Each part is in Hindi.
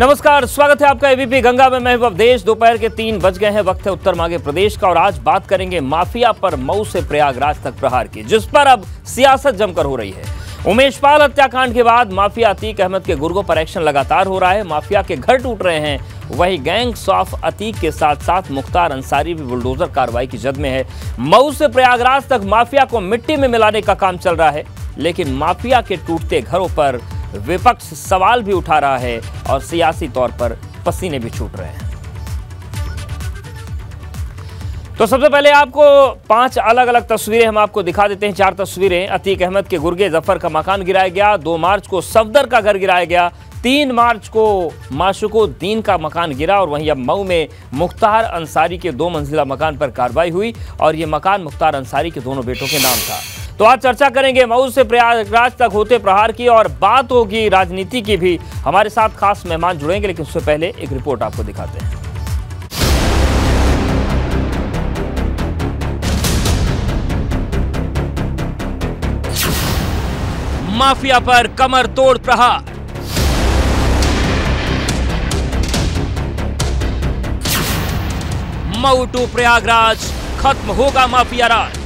नमस्कार, स्वागत है आपका एबीपी गंगा में। मैं अवधेश। दोपहर के 3 बज गए हैं। वक्त है उत्तर मांगे प्रदेश का और आज बात करेंगे माफिया पर मऊ से प्रयागराज तक प्रहार की, जिस पर अब सियासत जमकर हो रही है। उमेश पाल हत्याकांड के बाद माफिया अतीक अहमद के गुर्गों पर एक्शन लगातार हो रहा है। माफिया के घर टूट रहे हैं, वहीं गैंग्स ऑफ अतीक के साथ साथ मुख्तार अंसारी भी बुलडोजर कार्रवाई की जद में है। मऊ से प्रयागराज तक माफिया को मिट्टी में मिलाने का काम चल रहा है, लेकिन माफिया के टूटते घरों पर विपक्ष सवाल भी उठा रहा है और सियासी तौर पर पसीने भी छूट रहे हैं। तो सबसे पहले आपको 5 अलग अलग तस्वीरें हम आपको दिखा देते हैं। 4 तस्वीरें। अतीक अहमद के गुर्गे जफर का मकान गिराया गया, 2 मार्च को सफदर का घर गिराया गया, 3 मार्च को माशुकुद्दीन का मकान गिरा और वहीं अब मऊ में मुख्तार अंसारी के 2 मंजिला मकान पर कार्रवाई हुई और ये मकान मुख्तार अंसारी के दोनों बेटों के नाम था। तो आज चर्चा करेंगे मऊ से प्रयागराज तक होते प्रहार की और बात होगी राजनीति की भी। हमारे साथ खास मेहमान जुड़ेंगे, लेकिन उससे पहले एक रिपोर्ट आपको दिखाते हैं। माफिया पर कमर तोड़ प्रहार। मऊ टू प्रयागराज, खत्म होगा mafia Raj.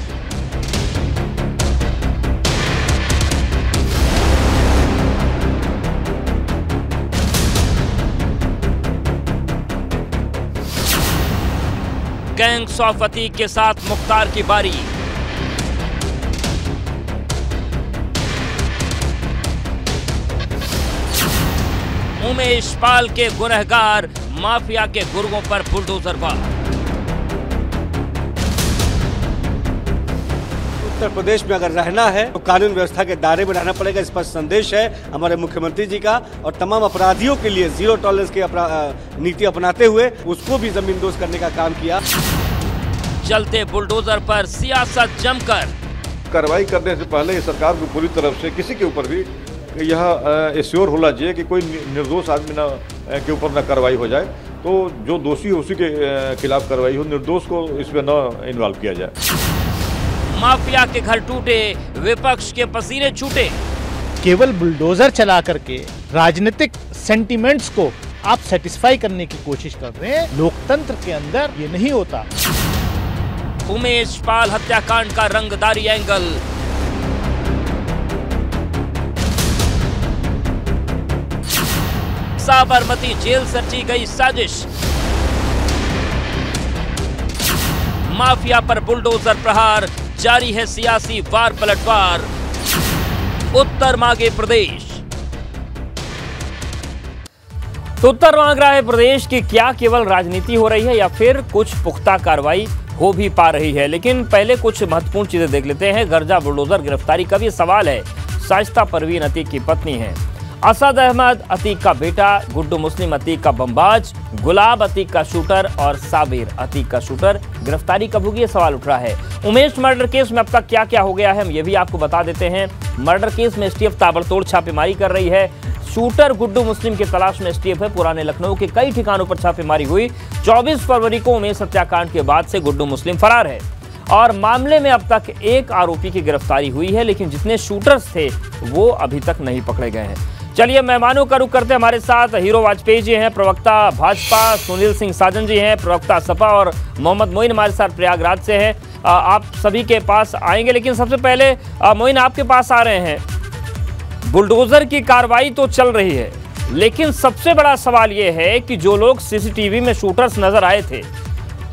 Gangs of Atiq के साथ मुख्तार की बारी। उमेश पाल के गुनहगार माफिया के गुर्गों पर बुलडोजर वार। उत्तर प्रदेश में अगर रहना है तो कानून व्यवस्था के दायरे में रहना पड़ेगा। इस पर संदेश है हमारे मुख्यमंत्री जी का और तमाम अपराधियों के लिए जीरो टॉलरेंस की नीति अपनाते हुए उसको भी जमींदोज करने का काम किया। चलते बुलडोजर पर सियासत जमकर। कार्रवाई करने से पहले सरकार को पूरी तरफ से किसी के ऊपर भी यह एश्योर होना चाहिए कि कोई निर्दोष आदमी के ऊपर न कार्रवाई हो जाए, तो जो दोषी हो उसी के खिलाफ कार्रवाई हो, निर्दोष को इसमें न इन्वॉल्व किया जाए। माफिया के घर टूटे, विपक्ष के पसीने छूटे। केवल बुलडोजर चला करके राजनीतिक सेंटिमेंट्स को आप सेटिस्फाई करने की कोशिश कर रहे हैं। लोकतंत्र के अंदर ये नहीं होता। उमेश पाल हत्याकांड का रंगदारी एंगल। साबरमती जेल से रची गई साजिश। माफिया पर बुलडोजर प्रहार, जारी है सियासी वार पलटवार। उत्तर मांगे प्रदेश। तो उत्तर मांग रहा है प्रदेश की क्या केवल राजनीति हो रही है या फिर कुछ पुख्ता कार्रवाई हो भी पा रही है। लेकिन पहले कुछ महत्वपूर्ण चीजें देख लेते हैं। गर्जा बुलडोजर गिरफ्तारी का भी सवाल है। शाइस्ता परवीन अतीक की पत्नी है, असद अहमद अतीक का बेटा, गुड्डू मुस्लिम अतीक का बमबाज, गुलाब अतीक का शूटर और साबिर अतीक का शूटर। गिरफ्तारी कब होगी, ये सवाल उठ रहा है। उमेश मर्डर केस में अब तक क्या क्या हो गया है, हम ये भी आपको बता देते हैं। मर्डर केस में एसटीएफ ताबड़तोड़ छापेमारी कर रही है। शूटर गुड्डू मुस्लिम की तलाश में एसटीएफ है। पुराने लखनऊ के कई ठिकानों पर छापेमारी हुई। 24 फरवरी को उमेश हत्याकांड के बाद से गुड्डू मुस्लिम फरार है और मामले में अब तक 1 आरोपी की गिरफ्तारी हुई है, लेकिन जितने शूटर्स थे वो अभी तक नहीं पकड़े गए हैं। चलिए मेहमानों का रुख करते हैं। हमारे साथ हीरो वाजपेयी जी हैं, प्रवक्ता भाजपा, सुनील सिंह साजन जी हैं, प्रवक्ता सपा, और मोहम्मद मोइन हमारे साथ प्रयागराज से हैं। आप सभी के पास आएंगे, लेकिन सबसे पहले मोइन आपके पास आ रहे हैं। बुलडोजर की कार्रवाई तो चल रही है, लेकिन सबसे बड़ा सवाल यह है कि जो लोग सीसीटीवी में शूटर्स नजर आए थे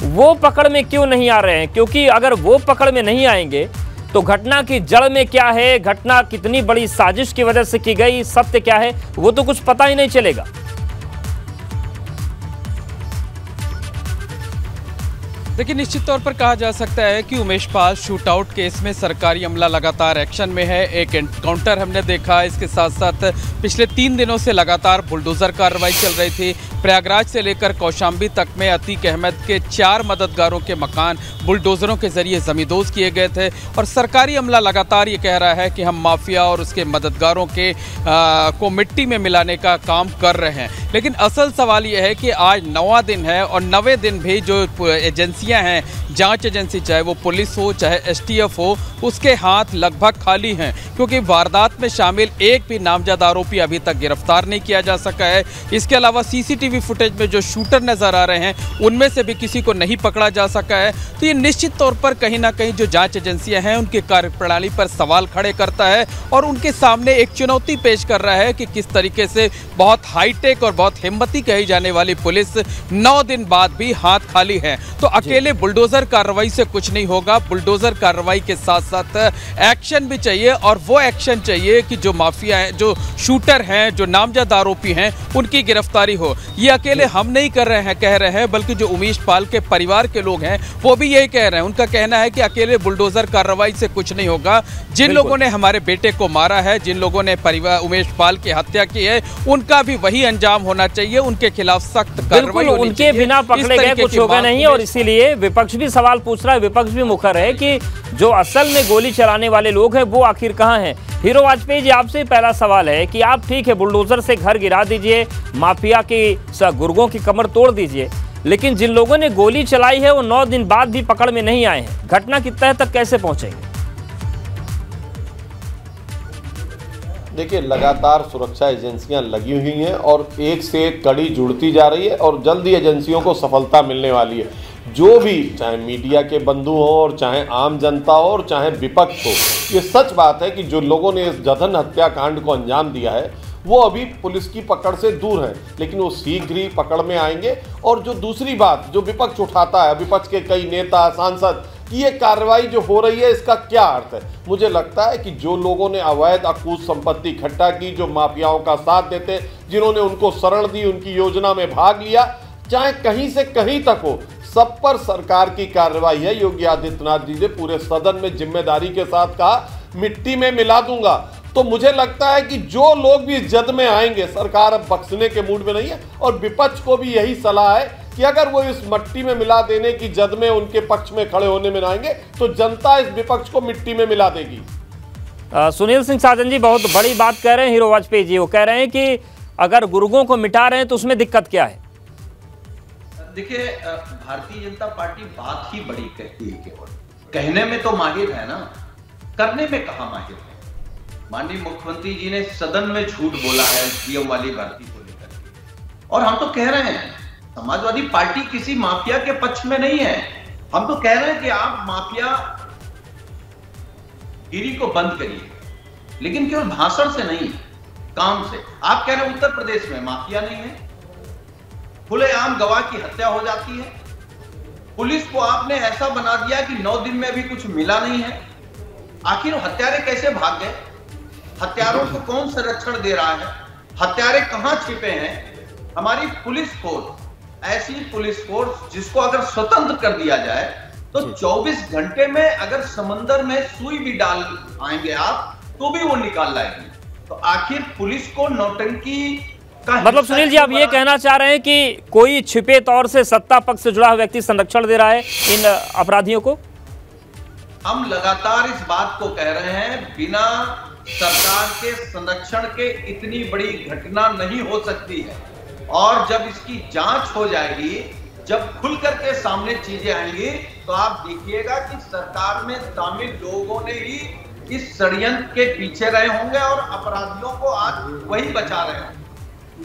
वो पकड़ में क्यों नहीं आ रहे हैं? क्योंकि अगर वो पकड़ में नहीं आएंगे तो घटना की जड़ में क्या है, घटना कितनी बड़ी साजिश की वजह से की गई, सत्य क्या है, वो तो कुछ पता ही नहीं चलेगा। देखिए, निश्चित तौर पर कहा जा सकता है कि उमेश पाल शूटआउट केस में सरकारी अमला लगातार एक्शन में है। एक एनकाउंटर हमने देखा, इसके साथ साथ पिछले 3 दिनों से लगातार बुलडोजर कार्रवाई चल रही थी। प्रयागराज से लेकर कौशाम्बी तक में अतीक अहमद के 4 मददगारों के मकान बुलडोजरों के जरिए जमींदोज किए गए थे और सरकारी अमला लगातार ये कह रहा है कि हम माफिया और उसके मददगारों के को मिट्टी में मिलाने का काम कर रहे हैं। लेकिन असल सवाल ये है कि आज 9वां दिन है और 9वें दिन भी जो एजेंसियां हैं, जांच एजेंसी, चाहे वो पुलिस हो चाहे एसटीएफ हो, उसके हाथ लगभग खाली हैं, क्योंकि वारदात में शामिल एक भी नामजद आरोपी अभी तक गिरफ्तार नहीं किया जा सका है। इसके अलावा सीसीटीवी फुटेज में जो शूटर नजर आ रहे हैं उनमें से भी किसी को नहीं पकड़ा जा सका है। तो ये निश्चित तौर पर कहीं ना कहीं जो जांच एजेंसियां हैं उनकी कार्यप्रणाली पर सवाल खड़े करता है और उनके सामने एक चुनौती पेश कर रहा है कि किस तरीके से बहुत हाईटेक और बहुत हिम्मती कही जाने वाली पुलिस 9 दिन बाद भी हाथ खाली है। तो अकेले बुलडोजर कार्रवाई से कुछ नहीं होगा। बुलडोजर कार्रवाई के साथ साथ एक्शन भी चाहिए और वो एक्शन चाहिए कि जो माफिया हैं, जो शूटर हैं, जो नामजद आरोपी हैं, उनकी गिरफ्तारी हो। ये अकेले हम नहीं कह रहे हैं बल्कि जो उमेश पाल के परिवार के लोग हैं वो भी यही कह रहे हैं। उनका कहना है कि अकेले बुलडोजर कार्रवाई से कुछ नहीं होगा। जिन लोगों ने हमारे बेटे को मारा है, जिन लोगों ने परिवार उमेश पाल की हत्या की है, उनका भी वही अंजाम होना चाहिए। उनके खिलाफ सख्त कार्रवाई होनी चाहिए। उनके बिना पकड़े गए कुछ होगा नहीं और इसीलिए विपक्ष भी सवाल पूछ रहा है, विपक्ष भी मुखर है कि जो असल में गोली चलाने वाले लोग हैं वो आखिर कहां हैं। हीरो वाजपेयी जी, आपसे पहला सवाल है कि आप ठीक है बुलडोजर से घर गिरा दीजिए, माफिया की गुर्गों की कमर तोड़ दीजिए, लेकिन जिन लोगों ने गोली चलाई है वो 9 दिन बाद भी पकड़ में नहीं आए हैं। घटना की तह तक कैसे पहुंचेंगे? देखिए, लगातार सुरक्षा एजेंसियां लगी हुई हैं और एक से एक कड़ी जुड़ती जा रही है और जल्द ही एजेंसियों को सफलता मिलने वाली है। जो भी, चाहे मीडिया के बंधु हो और चाहे आम जनता हो और चाहे विपक्ष हो, ये सच बात है कि जो लोगों ने इस जघन हत्याकांड को अंजाम दिया है वो अभी पुलिस की पकड़ से दूर है, लेकिन वो शीघ्र ही पकड़ में आएंगे। और जो दूसरी बात जो विपक्ष उठाता है, विपक्ष के कई नेता, सांसद, कि ये कार्रवाई जो हो रही है इसका क्या अर्थ है, मुझे लगता है कि जो लोगों ने अवैध अकूत संपत्ति इकट्ठा की, जो माफियाओं का साथ देते, जिन्होंने उनको शरण दी, उनकी योजना में भाग लिया, चाहे कहीं से कहीं तक हो, सब पर सरकार की कार्रवाई है। योगी आदित्यनाथ जी ने पूरे सदन में जिम्मेदारी के साथ कहा, मिट्टी में मिला दूंगा। तो मुझे लगता है कि जो लोग भी इस जद में आएंगे, सरकार अब बख्शने के मूड में नहीं है और विपक्ष को भी यही सलाह है कि अगर वो इस मिट्टी में मिला देने की जद में उनके पक्ष में खड़े होने में आएंगे तो जनता इस विपक्ष को मिट्टी में मिला देगी। सुनील सिंह साजन जी बहुत बड़ी बात कह रहे हैं हीरो वाजपेयी जी। वो कह रहे हैं कि अगर गुर्गों को मिटा रहे हैं तो उसमें दिक्कत क्या है? देखिए, भारतीय जनता पार्टी बात ही बड़ी कहती है, केवल कहने में तो माहिर है ना, करने में कहां माहिर है। माननीय मुख्यमंत्री जी ने सदन में झूठ बोला है सीएम वाली भर्ती को लेकर के, और हम तो कह रहे हैं समाजवादी पार्टी किसी माफिया के पक्ष में नहीं है। हम तो कह रहे हैं कि आप माफिया गिरी को बंद करिए, लेकिन केवल भाषण से नहीं, काम से। आप कह रहे हैं उत्तर प्रदेश में माफिया नहीं है, खुलेआम गवाह की हत्या हो जाती है, पुलिस को आपने ऐसा बना दिया कि 9 दिन में भी कुछ मिला नहीं है। आखिर हत्यारे कैसे भाग गए? हत्यारों को कौन संरक्षण दे रहा है? हत्यारे कहां छिपे हैं? हमारी पुलिस फोर्स, ऐसी पुलिस फोर्स जिसको अगर स्वतंत्र कर दिया जाए तो 24 घंटे में अगर समंदर में सुई भी डाल आएंगे आप तो भी वो निकाल लाएंगे। तो आखिर पुलिस को नौटंकी का, मतलब सुनील जी आप ये कहना चाह रहे हैं कि कोई छिपे तौर से सत्ता पक्ष से जुड़ा व्यक्ति संरक्षण दे रहा है इन अपराधियों को? हम लगातार इस बात को कह रहे हैं, बिना सरकार के संरक्षण के इतनी बड़ी घटना नहीं हो सकती है। और जब इसकी जांच हो जाएगी, जब खुल करके सामने चीजें आएंगी, तो आप देखिएगा कि सरकार में शामिल लोगों ने ही इस षड्यंत्र के पीछे रहे होंगे और अपराधियों को आज वही बचा रहे होंगे।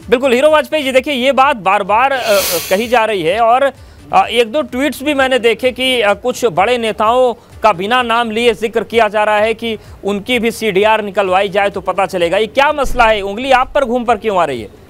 बिल्कुल हीरो वाजपेयी जी, देखिए ये बात बार बार कही जा रही है और 1-2 ट्वीट्स भी मैंने देखे कि कुछ बड़े नेताओं का बिना नाम लिए जिक्र किया जा रहा है कि उनकी भी CDR निकलवाई जाए तो पता चलेगा। ये क्या मसला है? उंगली आप पर घूम पर क्यों आ रही है?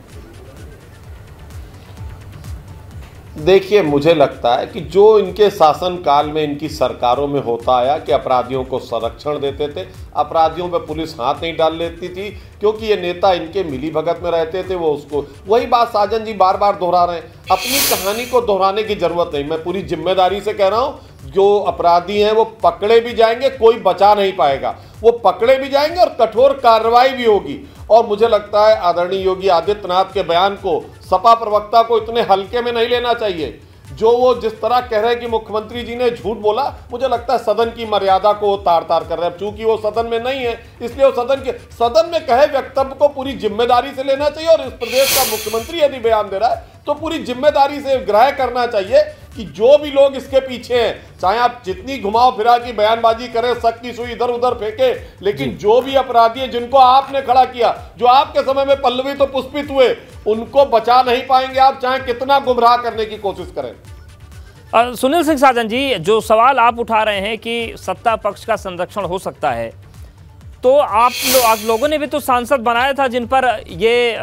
देखिए, मुझे लगता है कि जो इनके शासनकाल में इनकी सरकारों में होता आया कि अपराधियों को संरक्षण देते थे, अपराधियों पे पुलिस हाथ नहीं डाल लेती थी क्योंकि ये नेता इनके मिली भगत में रहते थे। वो उसको वही बात साजन जी बार बार दोहरा रहे हैं। अपनी कहानी को दोहराने की जरूरत नहीं। मैं पूरी जिम्मेदारी से कह रहा हूँ जो अपराधी हैं वो पकड़े भी जाएंगे, कोई बचा नहीं पाएगा, वो पकड़े भी जाएंगे और कठोर कार्रवाई भी होगी। और मुझे लगता है आदरणीय योगी आदित्यनाथ के बयान को सपा प्रवक्ता को इतने हल्के में नहीं लेना चाहिए। जो वो जिस तरह कह रहे हैं कि मुख्यमंत्री जी ने झूठ बोला, मुझे लगता है सदन की मर्यादा को तार तार कर रहे हैं। चूंकि वो सदन में नहीं है, इसलिए वो सदन में कहे वक्तव्य को पूरी जिम्मेदारी से लेना चाहिए। और इस प्रदेश का मुख्यमंत्री यदि बयान दे रहा है तो पूरी जिम्मेदारी से ग्रहण करना चाहिए कि जो भी लोग इसके पीछे हैं, चाहे आप जितनी घुमाव फिरा की बयानबाजी करें, शक की सुई इधर उधर फेंके, लेकिन जो भी अपराधी हैं जिनको आपने खड़ा किया, जो आपके समय में पल्लवी तो पुष्पित हुए, उनको बचा नहीं पाएंगे आप, चाहे कितना गुमराह करने की कोशिश करें। सुनील सिंह साजन जी, जो सवाल आप उठा रहे हैं कि सत्ता पक्ष का संरक्षण हो सकता है, तो आप लोगों ने भी तो सांसद बनाया था जिन पर ये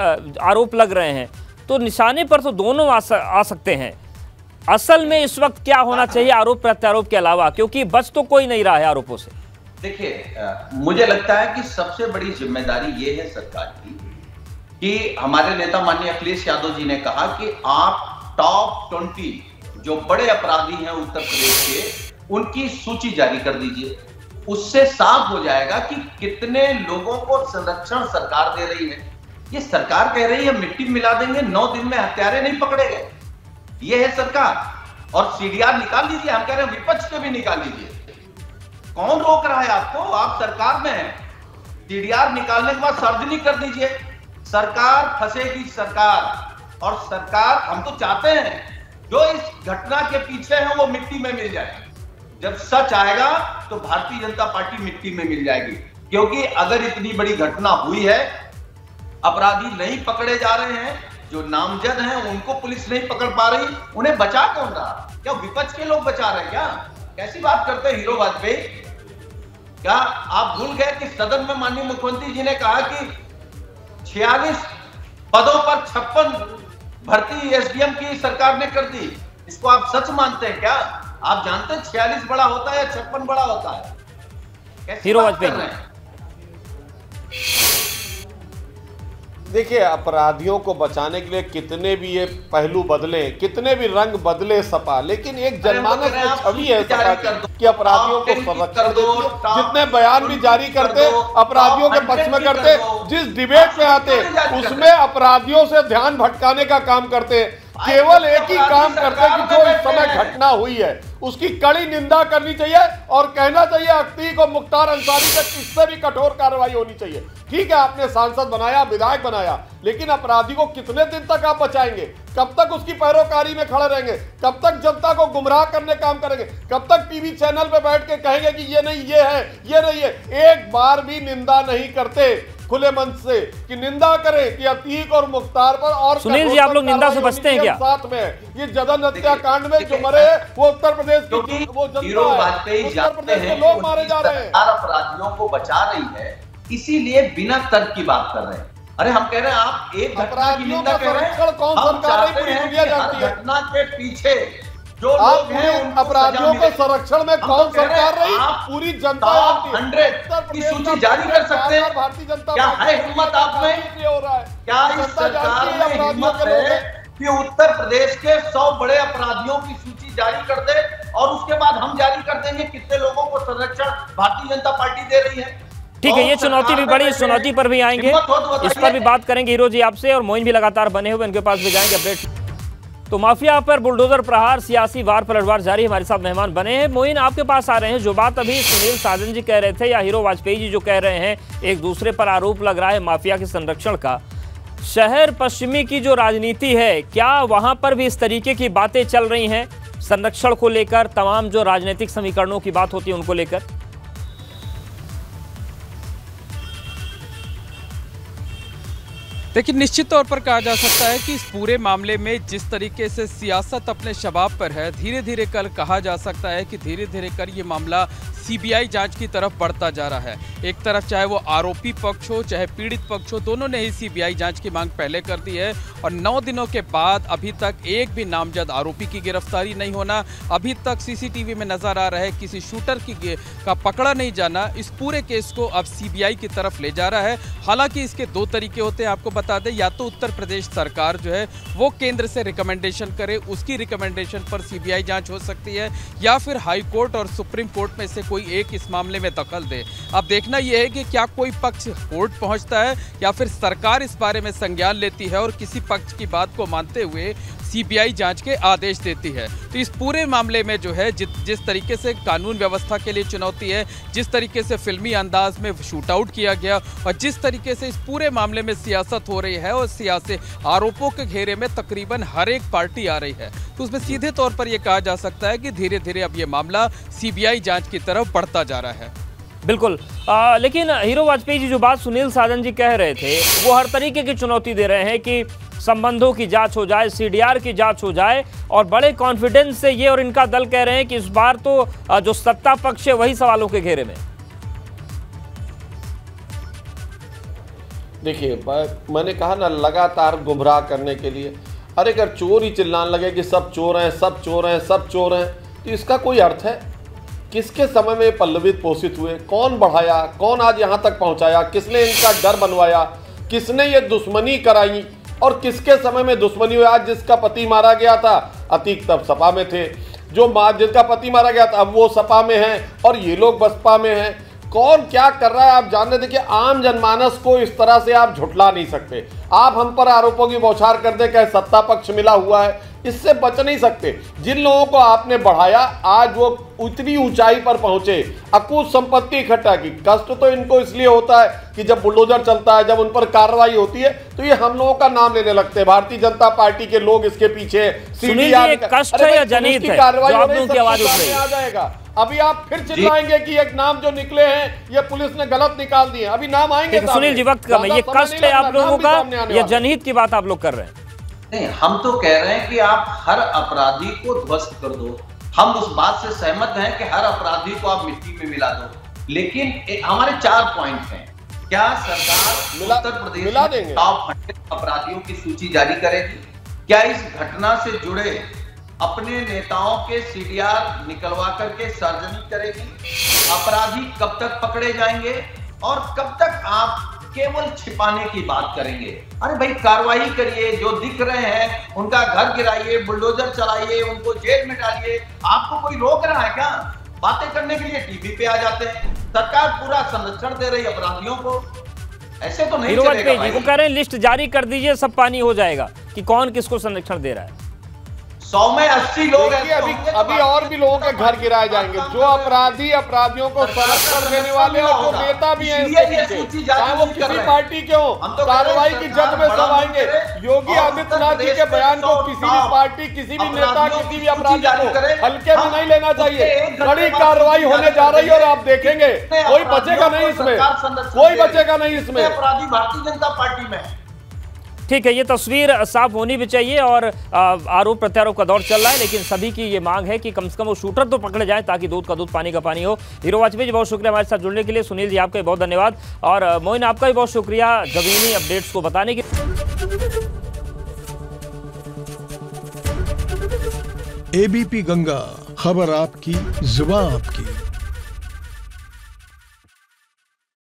आरोप लग रहे हैं, तो निशाने पर तो दोनों आ सकते हैं। असल में इस वक्त क्या होना चाहिए आरोप प्रत्यारोप के अलावा, क्योंकि बच तो कोई नहीं रहा है आरोपों से? देखिए, मुझे लगता है कि सबसे बड़ी जिम्मेदारी ये है सरकार की कि हमारे नेता माननीय अखिलेश यादव जी ने कहा कि आप टॉप 20 जो बड़े अपराधी हैं उत्तर प्रदेश के, उनकी सूची जारी कर दीजिए। उससे साफ हो जाएगा कि कितने लोगों को संरक्षण सरकार दे रही है। ये सरकार कह रही है मिट्टी मिला देंगे, 9 दिन में हत्यारे नहीं पकड़े गए, ये है सरकार। और सीडीआर निकाल लीजिए, हम कह रहे हैं विपक्ष के भी निकाल लीजिए, कौन रोक रहा है आपको? आप सरकार में हैं। सीडीआर निकालने के बाद सार्वजनिक कर दीजिए, सरकार फंसेगी सरकार। और सरकार, हम तो चाहते हैं जो इस घटना के पीछे है वो मिट्टी में मिल जाए। जब सच आएगा तो भारतीय जनता पार्टी मिट्टी में मिल जाएगी, क्योंकि अगर इतनी बड़ी घटना हुई है, अपराधी नहीं पकड़े जा रहे हैं, जो नामजद हैं उनको पुलिस नहीं पकड़ पा रही, उन्हें बचा कौन रहा? क्या विपक्ष के लोग बचा रहे हैं? क्या कैसी बात करते हैं हीरो वाजपेयी? क्या आप भूल गए कि सदन में माननीय मुख्यमंत्री जी ने कहा कि 46 पदों पर 56 भर्ती एसडीएम की सरकार ने कर दी? इसको आप सच मानते हैं क्या? आप जानते हैं 46 बड़ा होता है या 56 बड़ा होता है? हीरो वाजपेयी। देखिए, अपराधियों को बचाने के लिए कितने भी ये पहलू बदले, कितने भी रंग बदले सपा, लेकिन एक जनमानस में छवि है सपा की अपराधियों को संरक्षण देती है। जितने बयान भी जारी करते अपराधियों के पक्ष में करते, जिस डिबेट में आते उसमें अपराधियों से ध्यान भटकाने का काम करते, केवल एक ही काम करते कि जो इस समय घटना हुई है उसकी कड़ी निंदा करनी चाहिए और कहना चाहिए अख्ती को, मुख्तार अंसारी तक इससे भी कठोर कार्रवाई होनी चाहिए। ठीक है, आपने सांसद बनाया, विधायक बनाया, लेकिन अपराधी को कितने दिन तक आप बचाएंगे? कब तक उसकी पैरोकारी में खड़े रहेंगे? कब तक जनता को गुमराह करने काम करेंगे? कब तक टीवी चैनल पे बैठ के कहेंगे कि ये नहीं, ये है, ये नहीं है? एक बार भी निंदा नहीं करते खुले मन से कि निंदा करें कि अतीक और मुख्तार पर। और सुनील जी, आप लोग निंदा से बचते हैं क्या? साथ में ये जदन हत्याकांड में जो मरे वो उत्तर प्रदेश की वो हीरो वाजपेयी जानते हैं लोग मारे जा रहे हैं, अपराधियों को बचा रही है, इसीलिए बिना तर्क की बात कर रहे हैं। अरे हम कह रहे हैं आप एक घटना की निंदा कर रहे हैं, कौन सरकार है? पूरी दुनिया जानती है घटना के पीछे जो लोग हैं अपराधियों के संरक्षण में कौन सरकार रही, पूरी जनता जानती है। 100 की सूची जारी कर सकते हैं? भारतीय जनता क्या है हिम्मत आप में? क्या इस सरकार में हिम्मत है कि उत्तर प्रदेश के 100 बड़े अपराधियों की सूची जारी कर दे और उसके बाद हम जारी कर देंगे कितने लोगों को संरक्षण भारतीय जनता पार्टी दे रही है? ठीक है, ये चुनौती भी बड़ी, चुनौती पर भी आएंगे, इस पर भी बात करेंगे हीरो जी आपसे, और मोइन भी लगातार बने हुए, इनके पास भी जाएंगे अपडेट। तो माफिया पर बुलडोजर प्रहार, सियासी वार पलटवार जारी। हमारे साथ मेहमान बने हैं। मोइन, आपके पास आ रहे हैं। जो बात अभी सुनील साजन जी कह रहे थे या हीरो वाजपेयी जी जो कह रहे हैं, एक दूसरे पर आरोप लग रहा है माफिया के संरक्षण का, शहर पश्चिमी की जो राजनीति है, क्या वहां पर भी इस तरीके की बातें चल रही हैं संरक्षण को लेकर, तमाम जो राजनीतिक समीकरणों की बात होती है उनको लेकर? लेकिन निश्चित तौर पर कहा जा सकता है कि इस पूरे मामले में जिस तरीके से सियासत अपने शबाब पर है, धीरे धीरे कल कहा जा सकता है कि धीरे धीरे कर ये मामला सीबीआई जांच की तरफ बढ़ता जा रहा है। एक तरफ चाहे वो आरोपी पक्ष हो चाहे पीड़ित पक्ष हो, दोनों ने ही सीबीआई जांच की मांग पहले कर दी है और 9 दिनों के बाद अभी तक एक भी नामजद आरोपी की गिरफ्तारी नहीं होना, अभी तक सीसीटीवी में नजर आ रहा है किसी शूटर का पकड़ा नहीं जाना, इस पूरे केस को अब सीबीआई की तरफ ले जा रहा है। हालांकि इसके 2 तरीके होते हैं, आपको बता दें, या तो उत्तर प्रदेश सरकार जो है वो केंद्र से रिकमेंडेशन करे, उसकी रिकमेंडेशन पर सीबीआई जांच हो सकती है, या फिर हाई कोर्ट और सुप्रीम कोर्ट में से कोई एक इस मामले में दखल दे। अब देखना यह है कि क्या कोई पक्ष कोर्ट पहुंचता है या फिर सरकार इस बारे में संज्ञान लेती है और किसी पक्ष की बात को मानते हुए सीबीआई जांच के आदेश देती है। तो इस पूरे मामले में जो है जिस तरीके से कानून व्यवस्था के लिए चुनौती है, जिस तरीके से फिल्मी अंदाज में शूट आउट किया गया और जिस तरीके से इस पूरे मामले में सियासत हो रही है और सियासी आरोपों के घेरे में तकरीबन हर एक पार्टी आ रही है, तो उसमें सीधे तौर पर यह कहा जा सकता है कि धीरे धीरे अब यह मामला सीबीआई जांच की तरफ बढ़ता जा रहा है। बिल्कुल। लेकिन हीरो वाजपेयी जी जो बात सुनील साजन जी कह रहे थे वो हर तरीके की चुनौती दे रहे हैं कि संबंधों की जांच हो जाए, सीडीआर की जांच हो जाए, और बड़े कॉन्फिडेंस से ये और इनका दल कह रहे हैं कि इस बार तो जो सत्ता पक्ष है वही सवालों के घेरे में। देखिए, मैंने कहा ना, लगातार गुमराह करने के लिए। अरे अगर चोर ही चिल्लाने लगे कि सब चोर हैं, सब चोर हैं, सब चोर हैं, तो इसका कोई अर्थ है? किसके समय में पल्लवित पोषित हुए, कौन बढ़ाया, कौन आज यहाँ तक पहुँचाया, किसने इनका डर बनवाया, किसने ये दुश्मनी कराई और किसके समय में दुश्मनी हुई? आज जिसका पति मारा गया था, अतीक तब सपा में थे, जिसका पति मारा गया था अब वो सपा में है और ये लोग बसपा में हैं। कौन क्या कर रहा है आप जानने। देखिए, आम जनमानस को इस तरह से आप झुठला नहीं सकते। आप हम पर आरोपों की बौछार कर दे कि सत्ता पक्ष मिला हुआ है, इससे बच नहीं सकते। जिन लोगों को आपने बढ़ाया आज वो उतनी ऊंचाई पर पहुंचे, अकूत संपत्ति इकट्ठा की। कष्ट तो इनको इसलिए होता है कि जब बुलडोजर चलता है, जब उन पर कार्रवाई होती है तो ये हम लोगों का नाम लेने लगते हैं। भारतीय जनता पार्टी के लोग इसके पीछे सीडीआर कष्ट है या जनहित है, कार्रवाई जो आप लोगों की आवाज उठ रही है। आ जाएगा। अभी आप फिर चिल्लाएंगे कि एक नाम जो निकले हैं ये पुलिस ने गलत निकाल दिए, अभी नाम आएंगे। सुनील जी, वक्त कम है, ये कष्ट है आप लोगों का या जनहित की बात आप लोग कर रहे हैं? नहीं, हम तो कह रहे हैं कि आप हर अपराधी को ध्वस्त कर दो। हम उस बात से सहमत हैं कि हर अपराधी को आप मिट्टी में मिला दो, लेकिन हमारे 4 पॉइंट हैं। क्या सरकार उत्तर प्रदेश में टॉप 100 अपराधियों की सूची जारी करेगी? क्या इस घटना से जुड़े अपने नेताओं के सीडीआर निकलवा करके सार्वजनिक करेगी? अपराधी कब तक पकड़े जाएंगे और कब तक आप केवल छिपाने की बात करेंगे? अरे भाई, कार्रवाई करिए, जो दिख रहे हैं उनका घर गिराइए, बुलडोजर चलाइए, उनको जेल में डालिए। आपको कोई रोक रहा है क्या? बातें करने के लिए टीवी पे आ जाते हैं। सरकार पूरा संरक्षण दे रही अपराधियों को, ऐसे तो नहीं चलेगा भाई। वो कह रहे हैं लिस्ट जारी कर दीजिए, सब पानी हो जाएगा कि कौन किसको संरक्षण दे रहा है। 100 में 80 लोग हैं। अभी और भी लोगों के घर गिराए जाएंगे, जो अपराधियों को संरक्षण देने वाले और जो नेता भी हैं चाहे वो किसी पार्टी के हो, कार्रवाई की जद में सब आएंगे। योगी आदित्यनाथ जी के बयान को किसी भी पार्टी, किसी भी नेता, किसी भी अपराधी को हल्के में नहीं लेना चाहिए। बड़ी कार्रवाई होने जा रही है और आप देखेंगे कोई बचेगा नहीं इसमें, कोई बचेगा नहीं इसमें। अपराधी भारतीय जनता पार्टी में। ठीक है, ये तस्वीर साफ होनी भी चाहिए और आरोप प्रत्यारोप का दौर चल रहा है, लेकिन सभी की ये मांग है कि कम से कम वो शूटर तो पकड़े जाए ताकि दूध का दूध पानी का पानी हो। हीरो वाजपेयी जी, बहुत शुक्रिया हमारे साथ जुड़ने के लिए। सुनील जी, आपका बहुत धन्यवाद, और मोइन आपका भी बहुत शुक्रिया जमीनी अपडेट्स को बताने के। एबीपी गंगा, खबर आपकी, जुबान आपकी।